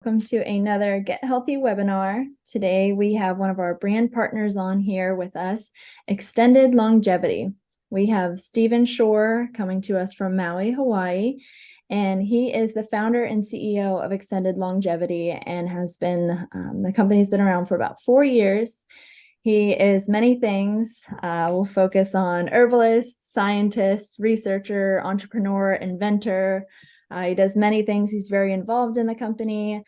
Welcome to another Get Healthy webinar. Today we have one of our brand partners on here with us, Extended Longevity. We have Stephen Shore coming to us from Maui, Hawaii, and he is the founder and CEO of Extended Longevity and has been, the company's been around for about 4 years. He is many things. We'll focus on herbalist, scientist, researcher, entrepreneur, inventor. He does many things. He's very involved in the company.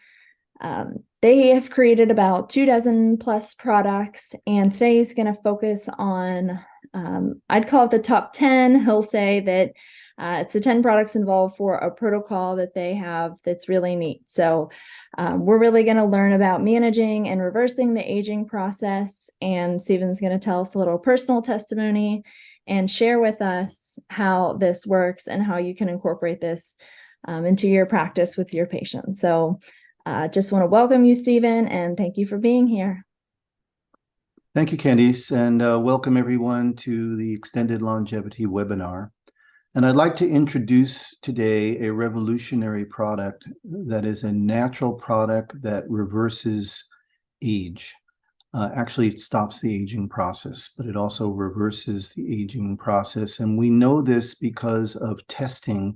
They have created about 24 plus products, and today he's going to focus on, I'd call it the top 10. He'll say that it's the 10 products involved for a protocol that they have that's really neat. So we're really going to learn about managing and reversing the aging process, and Stephen's going to tell us a little personal testimony and share with us how this works and how you can incorporate this into your practice with your patients. So just want to welcome you, Stephen, and thank you for being here. Thank you, Candice, and welcome everyone to the Extended Longevity webinar. And I'd like to introduce today a revolutionary product that is a natural product that reverses age. Actually, it stops the aging process, but it also reverses the aging process. And we know this because of testing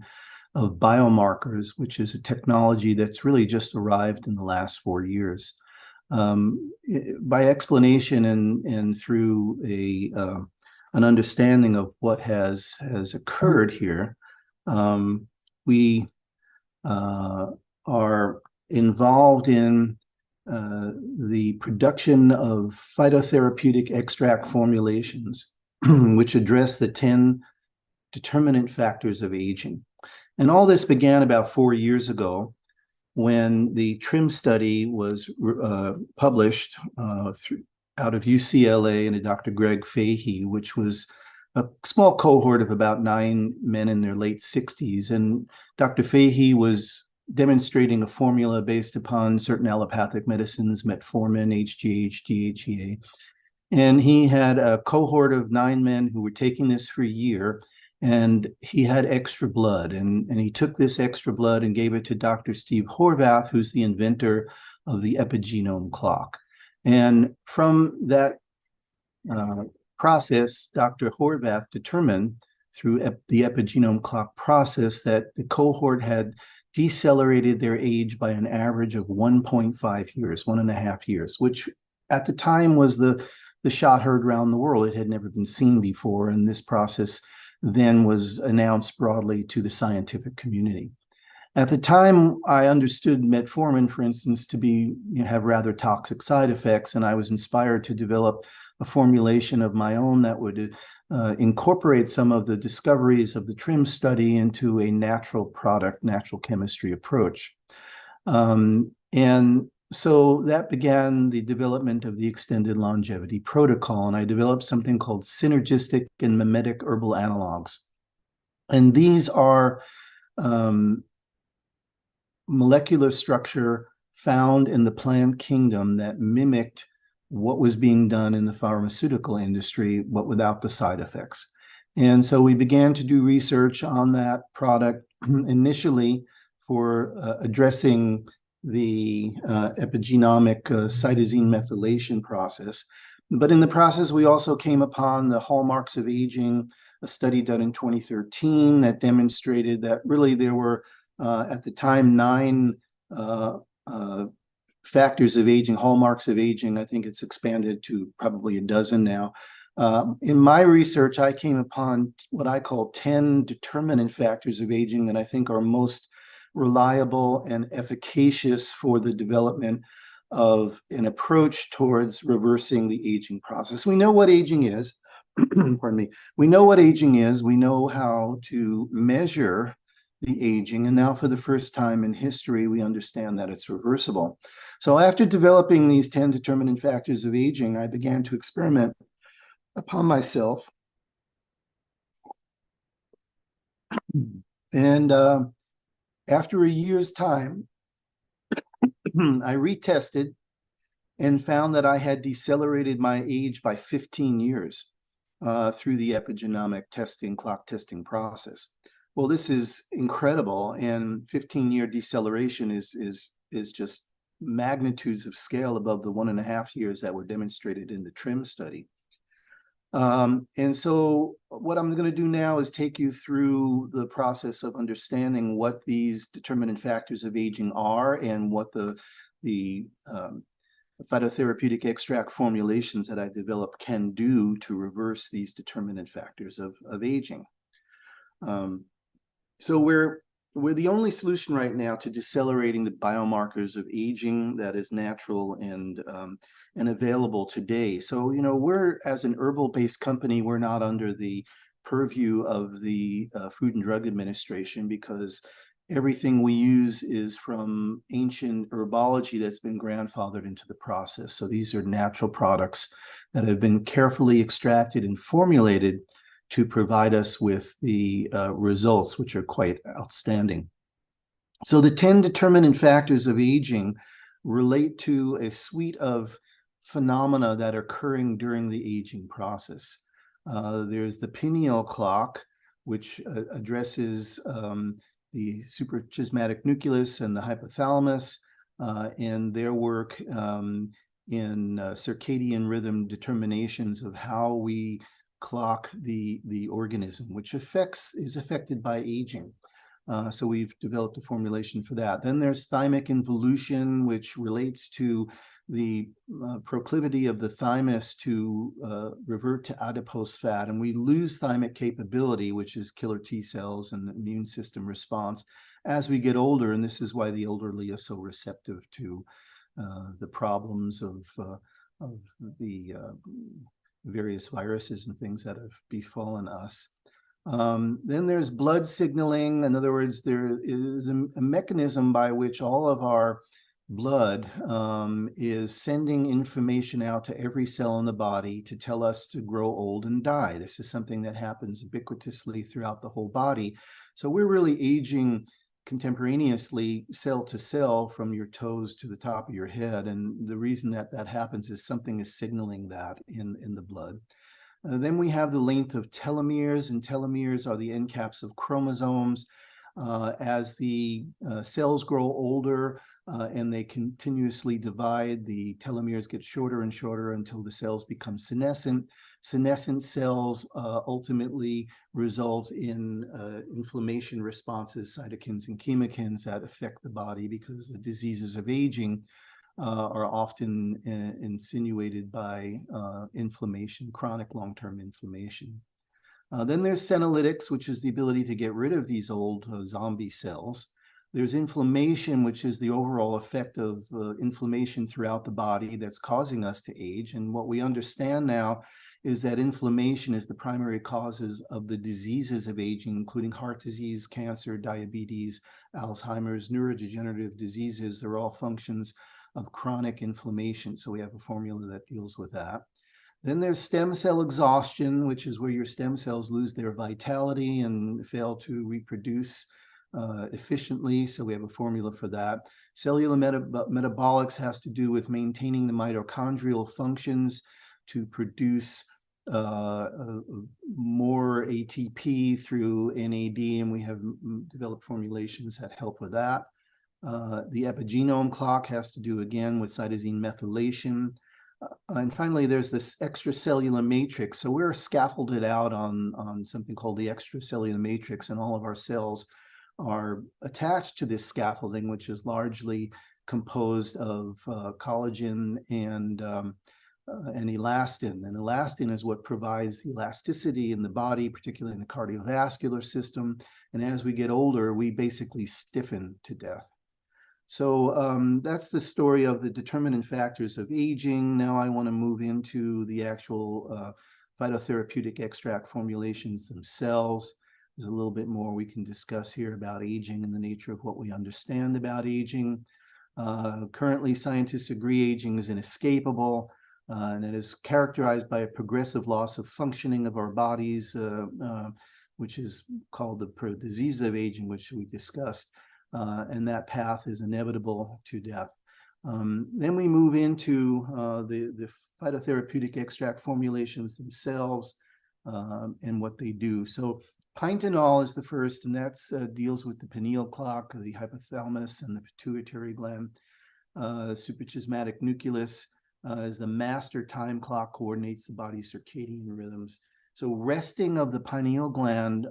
of biomarkers, which is a technology that's really just arrived in the last 4 years. By explanation and through an understanding of what has occurred here, we are involved in the production of phytotherapeutic extract formulations, which address the 10 determinant factors of aging. And all this began about 4 years ago when the TRIM study was published out of UCLA and Dr. Greg Fahey, which was a small cohort of about 9 men in their late 60s. And Dr. Fahey was demonstrating a formula based upon certain allopathic medicines, metformin, HGH, DHEA. And he had a cohort of 9 men who were taking this for a year. And he had extra blood, and he took this extra blood and gave it to Dr. Steve Horvath, who's the inventor of the epigenome clock. And from that process, Dr. Horvath determined through the epigenome clock process that the cohort had decelerated their age by an average of 1.5 years, 1.5 years, which at the time was the shot heard around the world. It had never been seen before, and this process then was announced broadly to the scientific community. At the time, I understood metformin, for instance, to be have rather toxic side effects, and I was inspired to develop a formulation of my own that would incorporate some of the discoveries of the TRIM study into a natural product, natural chemistry approach. And so that began the development of the Extended Longevity protocol, and I developed something called synergistic and mimetic herbal analogs. And these are molecular structure found in the plant kingdom that mimicked what was being done in the pharmaceutical industry, but without the side effects. And so we began to do research on that product initially for addressing the epigenomic cytosine methylation process. But in the process, we also came upon the hallmarks of aging, a study done in 2013 that demonstrated that really there were, at the time, 9 factors of aging, hallmarks of aging. I think it's expanded to probably a dozen now. In my research, I came upon what I call 10 determinant factors of aging that I think are most reliable and efficacious for the development of an approach towards reversing the aging process. We know what aging is. Pardon me. We know what aging is. We know how to measure the aging. And now for the first time in history, we understand that it's reversible. So after developing these 10 determinant factors of aging, I began to experiment upon myself. And after a year's time, I retested and found that I had decelerated my age by 15 years through the epigenomic testing, clock testing process. Well, this is incredible, and 15-year deceleration is is just magnitudes of scale above the 1.5 years that were demonstrated in the TRIM study. And so what I'm going to do now is take you through the process of understanding what these determinant factors of aging are and what the phytotherapeutic extract formulations that I developed can do to reverse these determinant factors of aging. So we're the only solution right now to decelerating the biomarkers of aging that is natural and available today. So, you know, we're, as an herbal-based company, we're not under the purview of the Food and Drug Administration, because everything we use is from ancient herbology that's been grandfathered into the process. So these are natural products that have been carefully extracted and formulated to provide us with the results, which are quite outstanding. So the 10 determinant factors of aging relate to a suite of phenomena that are occurring during the aging process. There's the pineal clock, which addresses the suprachiasmatic nucleus and the hypothalamus, and their work in circadian rhythm determinations of how we clock the organism, which is affected by aging. So we've developed a formulation for that. Then there's thymic involution, which relates to the proclivity of the thymus to revert to adipose fat. And we lose thymic capability, which is killer T cells and immune system response, as we get older. And this is why the elderly are so receptive to the problems of the various viruses and things that have befallen us. Then there's blood signaling. In other words, there is a mechanism by which all of our blood is sending information out to every cell in the body to tell us to grow old and die. This is something that happens ubiquitously throughout the whole body. So we're really aging contemporaneously, cell to cell, from your toes to the top of your head. And the reason that that happens is something is signaling that in the blood. Then we have the length of telomeres, and telomeres are the end caps of chromosomes. As the cells grow older and they continuously divide, the telomeres get shorter and shorter until the cells become senescent. Senescent cells ultimately result in inflammation responses, cytokines and chemokines, that affect the body, because the diseases of aging are often insinuated by inflammation, chronic long-term inflammation. Then there's senolytics, which is the ability to get rid of these old zombie cells. There's inflammation, which is the overall effect of inflammation throughout the body that's causing us to age. And what we understand now is that inflammation is the primary causes of the diseases of aging, including heart disease, cancer, diabetes, Alzheimer's, neurodegenerative diseases. They're all functions of chronic inflammation. So we have a formula that deals with that. Then there's stem cell exhaustion, which is where your stem cells lose their vitality and fail to reproduce efficiently. So we have a formula for that. Cellular metabolics has to do with maintaining the mitochondrial functions to produce more ATP through NAD, and we have developed formulations that help with that. The epigenome clock has to do again with cytosine methylation. And finally, there's this extracellular matrix. So we're scaffolded out on something called the extracellular matrix, and all of our cells are attached to this scaffolding, which is largely composed of collagen and elastin. And elastin is what provides the elasticity in the body, particularly in the cardiovascular system. And as we get older, we basically stiffen to death. So that's the story of the determinant factors of aging. Now I want to move into the actual phytotherapeutic extract formulations themselves. There's a little bit more we can discuss here about aging and the nature of what we understand about aging. Currently, scientists agree aging is inescapable, and it is characterized by a progressive loss of functioning of our bodies, which is called the disease of aging, which we discussed. And that path is inevitable to death. Then we move into the phytotherapeutic extract formulations themselves and what they do. So Pyntanol is the first, and that deals with the pineal clock, the hypothalamus, and the pituitary gland. Suprachiasmatic nucleus is the master time clock, coordinates the body's circadian rhythms. So resting of the pineal gland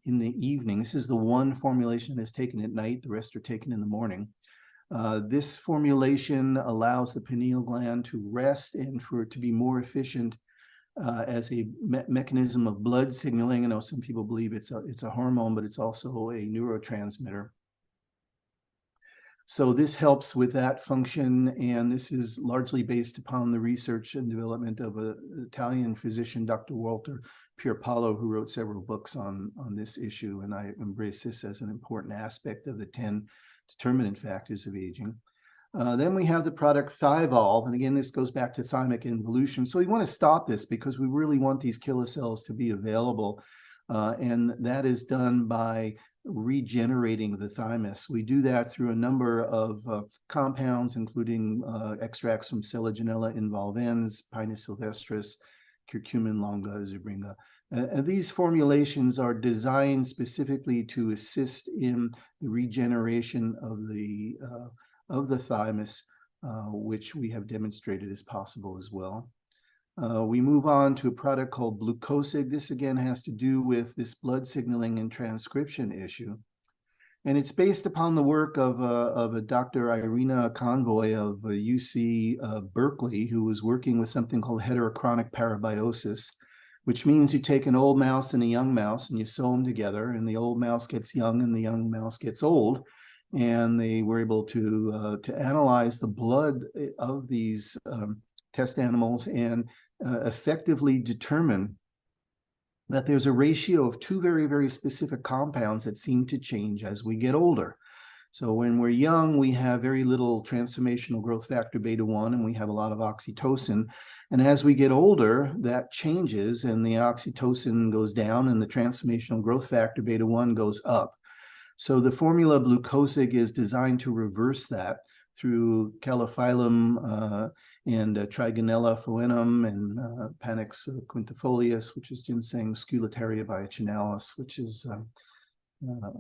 in the evening, this is the one formulation that's taken at night, the rest are taken in the morning. This formulation allows the pineal gland to rest and for it to be more efficient as a mechanism of blood signaling. I know some people believe it's a hormone, but it's also a neurotransmitter. So this helps with that function, and this is largely based upon the research and development of an Italian physician, Dr. Walter Pierpaolo, who wrote several books on this issue, and I embrace this as an important aspect of the 10 determinant factors of aging. Then we have the product Thivol, and again, this goes back to thymic involution. So we want to stop this because we really want these killer cells to be available, and that is done by regenerating the thymus. We do that through a number of compounds, including extracts from Selaginella involvens, Pinus sylvestris, Curcumin longa, Zubringa. These formulations are designed specifically to assist in the regeneration of the thymus, which we have demonstrated is possible as well. We move on to a product called Glucosig. This again has to do with this blood signaling and transcription issue. And it's based upon the work of a Dr. Irina Convoy of UC Berkeley, who was working with something called heterochronic parabiosis, which means you take an old mouse and a young mouse and you sew them together, and the old mouse gets young and the young mouse gets old. And they were able to analyze the blood of these test animals and effectively determine that there's a ratio of two very, very specific compounds that seem to change as we get older. So when we're young, we have very little transformational growth factor beta 1, and we have a lot of oxytocin. And as we get older, that changes, and the oxytocin goes down, and the transformational growth factor beta 1 goes up. So the formula Glucosig is designed to reverse that through calophyllum and Trigonella phoenum and Panax quintifolius, which is ginseng, Sculataria biocinalis, which is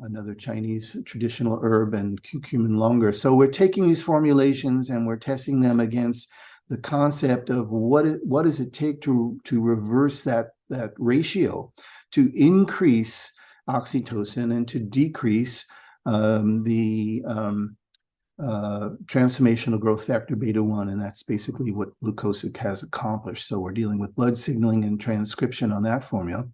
another Chinese traditional herb, and Curcumin longa. So we're taking these formulations and we're testing them against the concept of what does it take to reverse that ratio, to increase oxytocin and to decrease the transformational growth factor beta 1, and that's basically what Glucosig has accomplished. So we're dealing with blood signaling and transcription on that formula.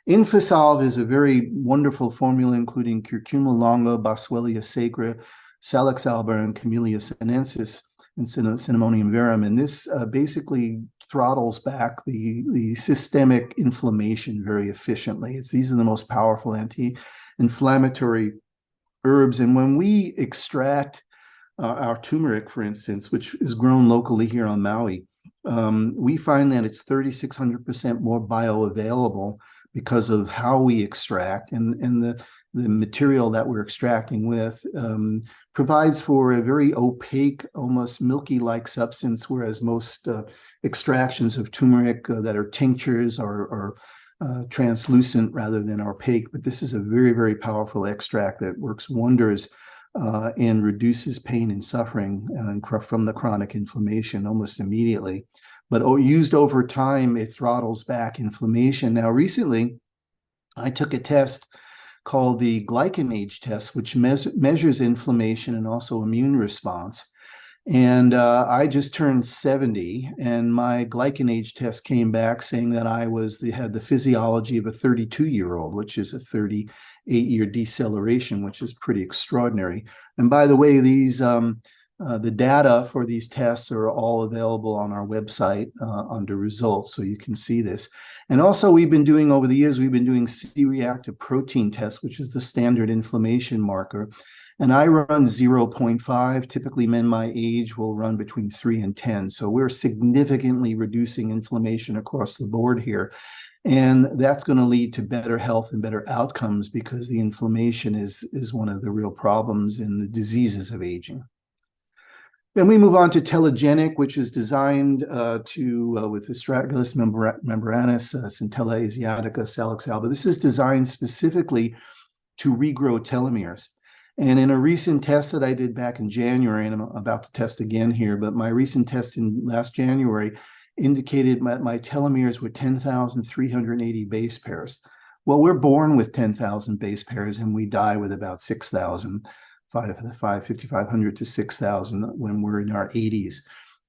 Infisolv is a very wonderful formula, including Curcuma longa, Boswellia sacra, Salix alba, and Camellia sinensis, and Cinnamonium verum. And this basically throttles back the systemic inflammation very efficiently. These are the most powerful anti-inflammatory herbs. And when we extract our turmeric, for instance, which is grown locally here on Maui, we find that it's 3,600% more bioavailable because of how we extract, and the material that we're extracting with provides for a very opaque, almost milky-like substance, whereas most extractions of turmeric that are tinctures are translucent rather than opaque. But this is a very, very powerful extract that works wonders and reduces pain and suffering from the chronic inflammation almost immediately. But used over time, it throttles back inflammation. Now, recently, I took a test called the glycan age test, which measures inflammation and also immune response. And I just turned 70, and my glycan age test came back saying that I had the physiology of a 32-year-old, which is a 38-year deceleration, which is pretty extraordinary. And by the way, these the data for these tests are all available on our website under results, so you can see this. And also, over the years, we've been doing C-reactive protein tests, which is the standard inflammation marker. And I run 0.5. Typically, men my age will run between 3 and 10. So we're significantly reducing inflammation across the board here. And that's going to lead to better health and better outcomes, because the inflammation is one of the real problems in the diseases of aging. Then we move on to telegenic, which is designed with Astragalus membranus, Centella asiatica, Salix alba. This is designed specifically to regrow telomeres. And in a recent test that I did back in January, and I'm about to test again here, but my recent test in last January indicated my telomeres were 10,380 base pairs. Well, we're born with 10,000 base pairs and we die with about 6,000, 5,500 to 6,000 when we're in our 80s.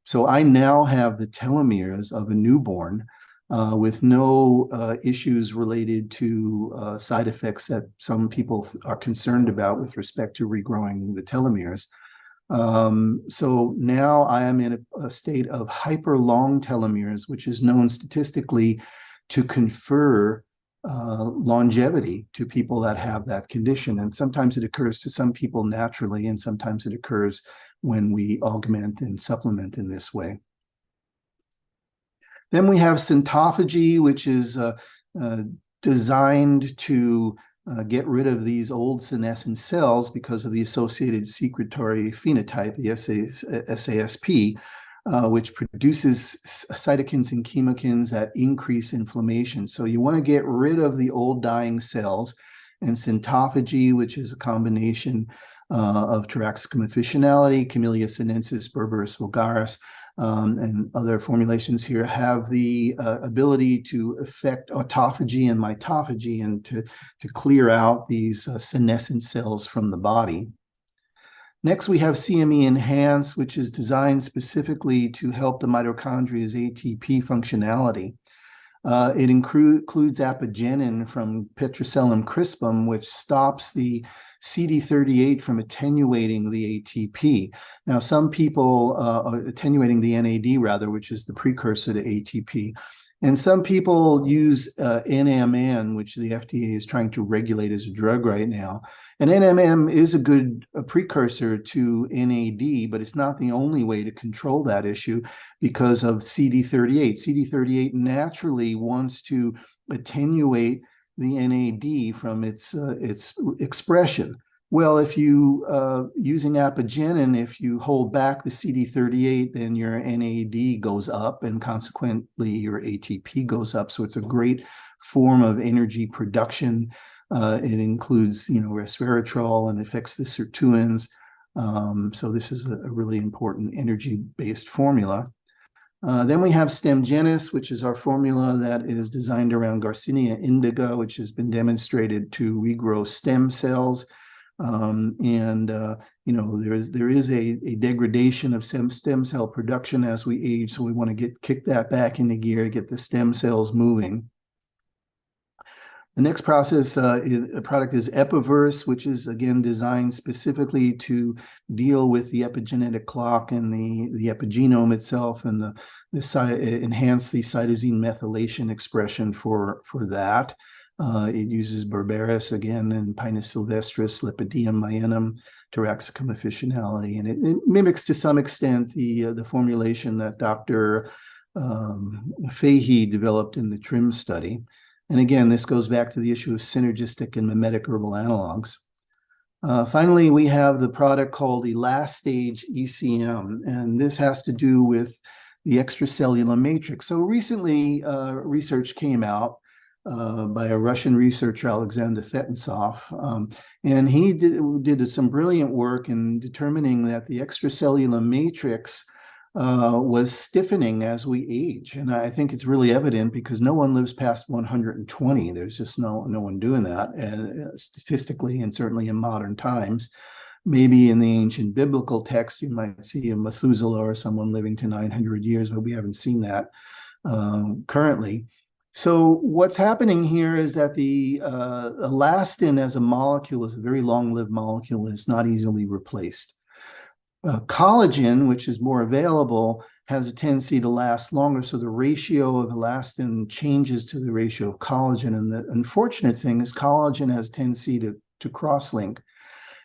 So I now have the telomeres of a newborn with no issues related to side effects that some people are concerned about with respect to regrowing the telomeres. So now I am in a state of hyper long telomeres, which is known statistically to confer longevity to people that have that condition. And sometimes it occurs to some people naturally, and sometimes it occurs when we augment and supplement in this way. Then we have syntophagy, which is designed to get rid of these old senescent cells because of the associated secretory phenotype, the SASP, which produces cytokines and chemokines that increase inflammation. So you want to get rid of the old dying cells, and syntophagy, which is a combination of Taraxacum officinale, Camellia sinensis, Berberis vulgaris, and other formulations here, have the ability to affect autophagy and mitophagy and to clear out these senescent cells from the body. Next, we have CME Enhance, which is designed specifically to help the mitochondria's ATP functionality. It includes apigenin from Petrocellum crispum, which stops the CD38 from attenuating the ATP. Now, some people are attenuating the NAD, rather, which is the precursor to ATP. And some people use NMN, which the FDA is trying to regulate as a drug right now. And NMN is a good precursor to NAD, but it's not the only way to control that issue because of CD38. CD38 naturally wants to attenuate the NAD from its expression. Well, if you, using apigenin, if you hold back the CD38, then your NAD goes up and consequently your ATP goes up. So it's a great form of energy production. It includes, resveratrol and affects the sirtuins. So this is a really important energy-based formula. Then we have Stemgenis, which is our formula that is designed around Garcinia indica, which has been demonstrated to regrow stem cells. There is a degradation of stem cell production as we age, so we want to kick that back into gear, get the stem cells moving. The next product is Epiverse, which is again designed specifically to deal with the epigenetic clock and the epigenome itself, and enhance the cytosine methylation expression for that. It uses Berberis again and Pinus sylvestris, Lepidium myenum, Taraxacum officinale, and it mimics to some extent the formulation that Dr. Fahey developed in the TRIM study. And again, this goes back to the issue of synergistic and mimetic herbal analogs. Finally, we have the product called Elastage ECM, and this has to do with the extracellular matrix. So recently, research came out by a Russian researcher, Alexander Fetensov, and he did some brilliant work in determining that the extracellular matrix was stiffening as we age. And I think it's really evident because no one lives past 120. There's just no one doing that statistically, and certainly in modern times. Maybe in the ancient biblical text, you might see a Methuselah or someone living to 900 years, but we haven't seen that currently. So what's happening here is that the elastin as a molecule is a very long-lived molecule, and it's not easily replaced. Collagen, which is more available, has a tendency to last longer. So the ratio of elastin changes to the ratio of collagen. And the unfortunate thing is collagen has a tendency to cross-link.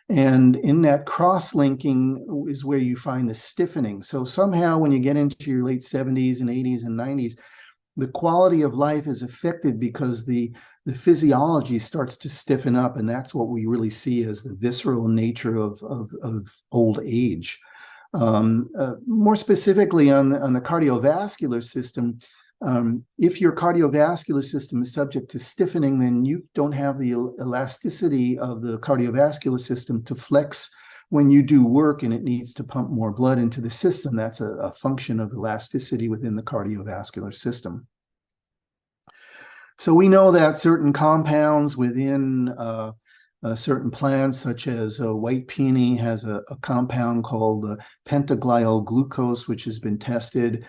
And in that cross-linking is where you find the stiffening. So somehow when you get into your late 70s and 80s and 90s, the quality of life is affected because the physiology starts to stiffen up, and that's what we really see as the visceral nature of old age. More specifically on the cardiovascular system, if your cardiovascular system is subject to stiffening, then you don't have the elasticity of the cardiovascular system to flex when you do work and it needs to pump more blood into the system. That's a function of elasticity within the cardiovascular system. So we know that certain compounds within certain plants, such as white peony, has a compound called pentaglial glucose, which has been tested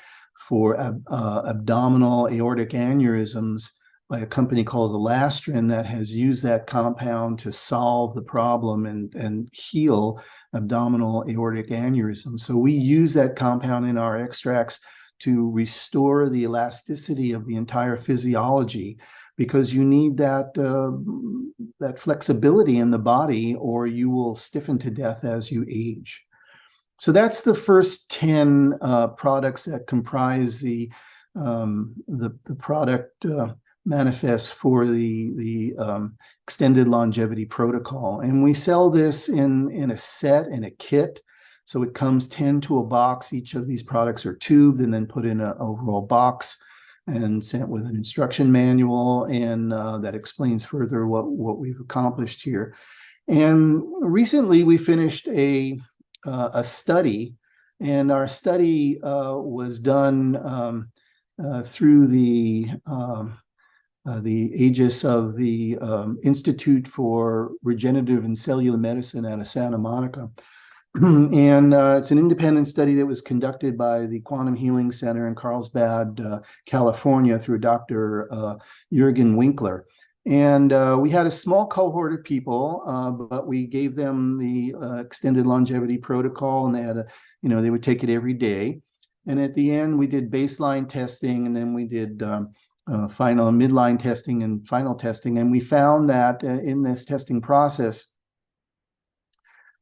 for abdominal aortic aneurysms by a company called Elastrin that has used that compound to solve the problem and heal abdominal aortic aneurysms. So we use that compound in our extracts to restore the elasticity of the entire physiology, because you need that flexibility in the body, or you will stiffen to death as you age. So that's the first 10 products that comprise the product manifest for the extended longevity protocol. And we sell this in a set, in a kit. So it comes 10 to a box. Each of these products are tubed and then put in an overall box and sent with an instruction manual, and that explains further what we've accomplished here. And recently we finished a study, and our study was done through the aegis of the Institute for Regenerative and Cellular Medicine out of Santa Monica. And it's an independent study that was conducted by the Quantum Healing Center in Carlsbad, California, through Dr. Jürgen Winkler. And we had a small cohort of people, but we gave them the extended longevity protocol, and they had they would take it every day. And at the end, we did baseline testing, and then we did final midline testing and final testing. And we found that in this testing process,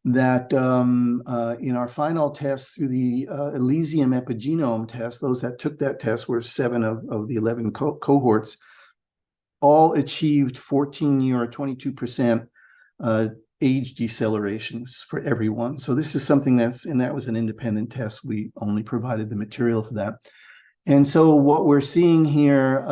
that in our final test through the Elysium epigenome test, those that took that test were 7 of the 11 cohorts, all achieved 14-year or 22% age decelerations for everyone. So this is something that was an independent test. We only provided the material for that. And so what we're seeing here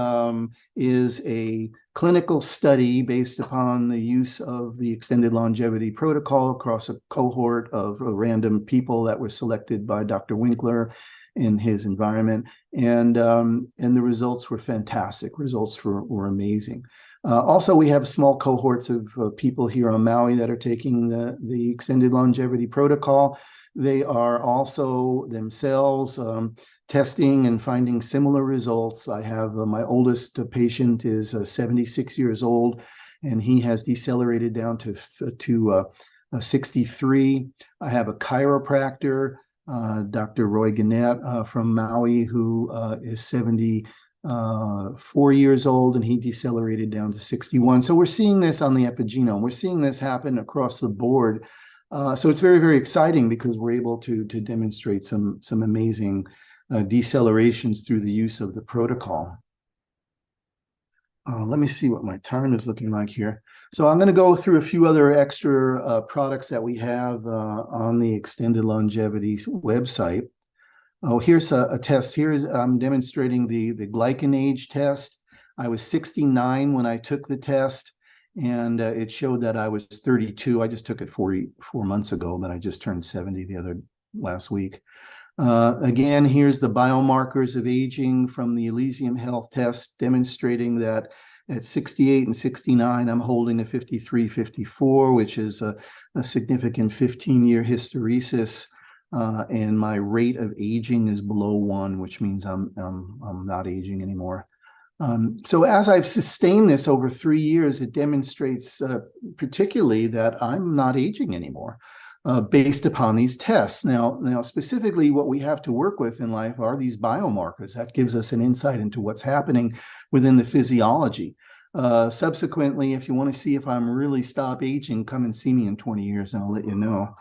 is a clinical study based upon the use of the extended longevity protocol across a cohort of random people that were selected by Dr. Winkler in his environment. And the results were fantastic. Results were amazing. Also, we have small cohorts of people here on Maui that are taking the extended longevity protocol. They are also themselves testing and finding similar results. I have my oldest patient is 76 years old, and he has decelerated down to 63. I have a chiropractor, Dr. Roy Gannett from Maui, who is 74 years old, and he decelerated down to 61. So we're seeing this on the epigenome. We're seeing this happen across the board. So it's very, very exciting, because we're able to demonstrate some amazing decelerations through the use of the protocol. Let me see what my time is looking like here. So I'm going to go through a few other extra products that we have on the Extended Longevity website. Oh, here's a test. Here I'm demonstrating the glycan age test. I was 69 when I took the test, and it showed that I was 32. I just took it 4 months ago, but I just turned 70 last week. Again, here's the biomarkers of aging from the Elysium Health test, demonstrating that at 68 and 69, I'm holding a 53-54, which is a significant 15-year hysteresis, and my rate of aging is below 1, which means I'm not aging anymore. So as I've sustained this over 3 years, it demonstrates particularly that I'm not aging anymore. Based upon these tests. Now, specifically what we have to work with in life are these biomarkers. That gives us an insight into what's happening within the physiology. Subsequently, if you want to see if I'm really stop aging, come and see me in 20 years and I'll let you know.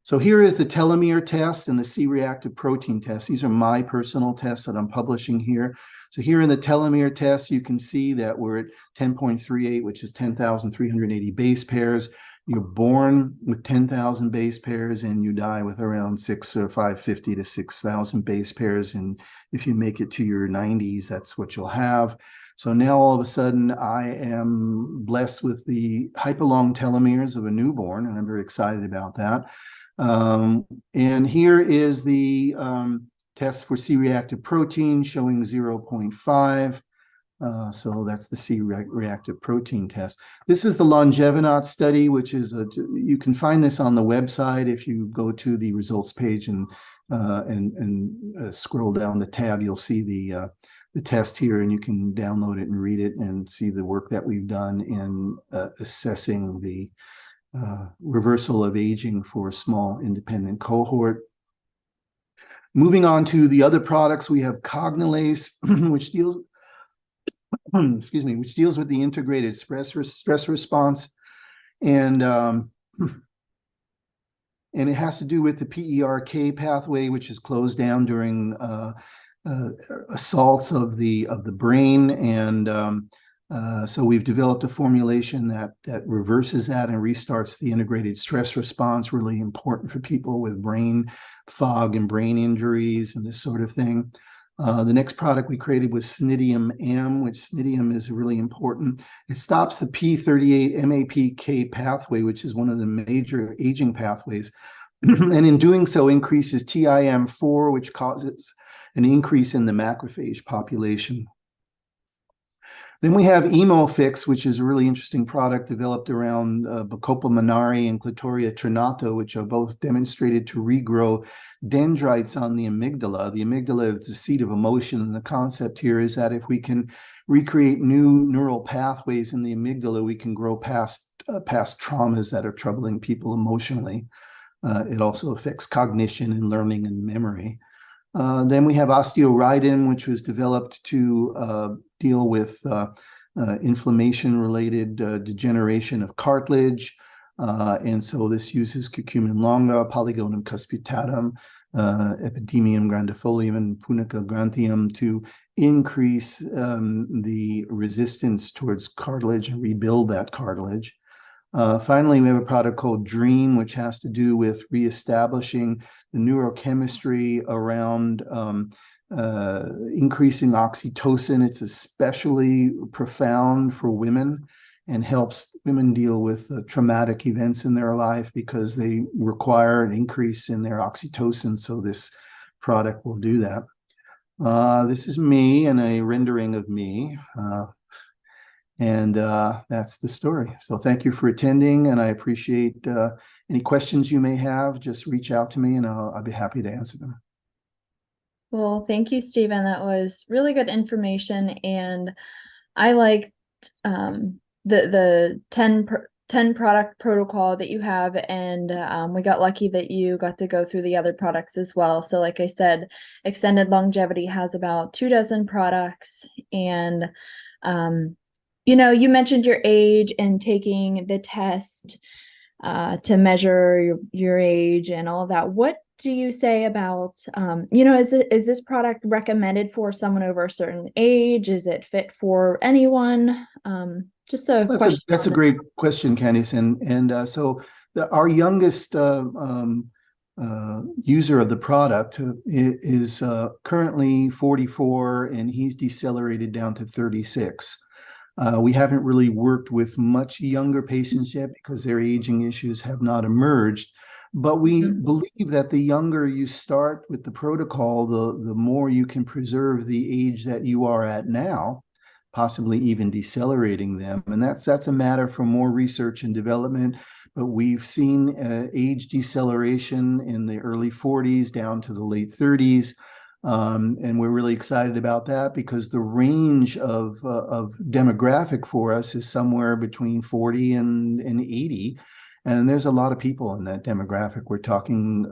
So here is the telomere test and the C-reactive protein test. These are my personal tests that I'm publishing here. So here in the telomere test, you can see that we're at 10.38, which is 10,380 base pairs. you're born with 10,000 base pairs and you die with around 550 to 6,000 base pairs. And if you make it to your 90s, that's what you'll have. So now all of a sudden I am blessed with the hyperlong telomeres of a newborn, and I'm very excited about that. And here is the test for C-reactive protein showing 0.5. So that's the C-reactive protein test. This is the Longevenaut study, which is you can find this on the website if you go to the results page and scroll down the tab. You'll see the test here, and you can download it and read it and see the work that we've done in assessing the reversal of aging for a small independent cohort. Moving on to the other products, we have Cognilase, which deals which deals with the integrated stress response, and it has to do with the PERK pathway, which is closed down during assaults of the brain, and so we've developed a formulation that reverses that and restarts the integrated stress response. Really important for people with brain fog and brain injuries and this sort of thing. The next product we created was Snidium-M, which Snidium is really important. It stops the P38 MAPK pathway, which is one of the major aging pathways, and in doing so increases TIM4, which causes an increase in the macrophage population. Then we have Emofix, which is a really interesting product developed around Bacopa monari and Clitoria trinato, which are both demonstrated to regrow dendrites on the amygdala. The amygdala is the seat of emotion, and the concept here is that if we can recreate new neural pathways in the amygdala, we can grow past traumas that are troubling people emotionally. It also affects cognition and learning and memory. Then we have osteoridin, which was developed to deal with inflammation-related degeneration of cartilage. And so this uses curcumin longa, polygonum cuspitatum, epidemium grandifolium, and punica grantium to increase the resistance towards cartilage and rebuild that cartilage. Finally, we have a product called Dream, which has to do with reestablishing the neurochemistry around increasing oxytocin. It's especially profound for women and helps women deal with traumatic events in their life because they require an increase in their oxytocin. So this product will do that. This is me and a rendering of me. And that's the story. So thank you for attending, and I appreciate any questions you may have. Just reach out to me and I'll be happy to answer them. Well, thank you, Stephen. That was really good information, and I liked the 10 product protocol that you have, and we got lucky that you got to go through the other products as well. So like I said, Extended Longevity has about 24 products, and you know, you mentioned your age and taking the test to measure your age and all of that. What do you say about, you know, is this product recommended for someone over a certain age? Is it fit for anyone? Just a question. That's a great question, Candice. And so our youngest user of the product is currently 44, and he's decelerated down to 36. We haven't really worked with much younger patients yet because their aging issues have not emerged. But we believe that the younger you start with the protocol, the more you can preserve the age that you are at now, possibly even decelerating them. And that's a matter for more research and development. But we've seen age deceleration in the early 40s down to the late 30s. And we're really excited about that because the range of demographic for us is somewhere between 40 and 80. And there's a lot of people in that demographic. We're talking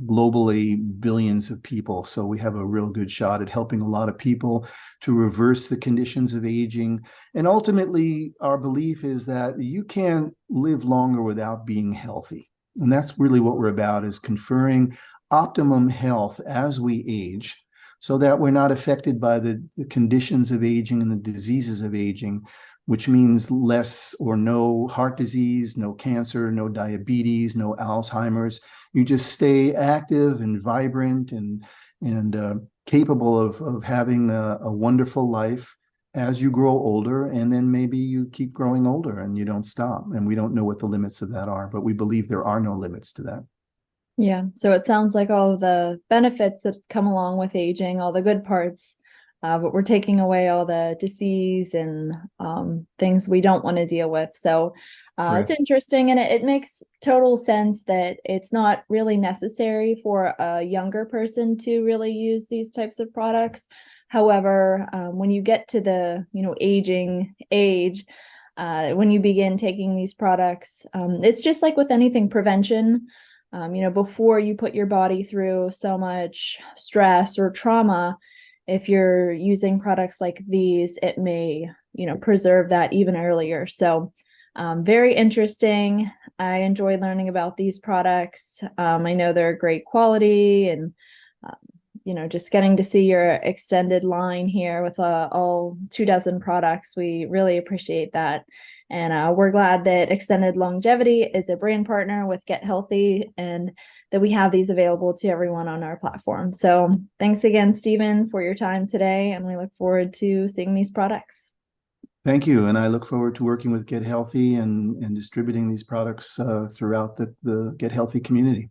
globally billions of people. So we have a real good shot at helping a lot of people to reverse the conditions of aging. And ultimately, our belief is that you can't live longer without being healthy. And that's really what we're about, is conferring optimum health as we age, so that we're not affected by the conditions of aging and the diseases of aging, which means less or no heart disease, no cancer, no diabetes, no Alzheimer's. You just stay active and vibrant and capable of having a wonderful life as you grow older, and then maybe you keep growing older and you don't stop. And we don't know what the limits of that are, but we believe there are no limits to that. Yeah. So it sounds like all of the benefits that come along with aging, all the good parts, but we're taking away all the disease and things we don't want to deal with. So it's interesting, and it makes total sense that it's not really necessary for a younger person to really use these types of products. However, when you get to the aging age, when you begin taking these products, it's just like with anything, prevention. Before you put your body through so much stress or trauma, if you're using products like these, it may, preserve that even earlier. So, very interesting. I enjoy learning about these products. I know they're great quality, and, just getting to see your extended line here with all 24 products. We really appreciate that. And we're glad that Extended Longevity is a brand partner with Get Healthy, and that we have these available to everyone on our platform. So thanks again, Stephen, for your time today, and we look forward to seeing these products. Thank you. And I look forward to working with Get Healthy and distributing these products throughout the Get Healthy community.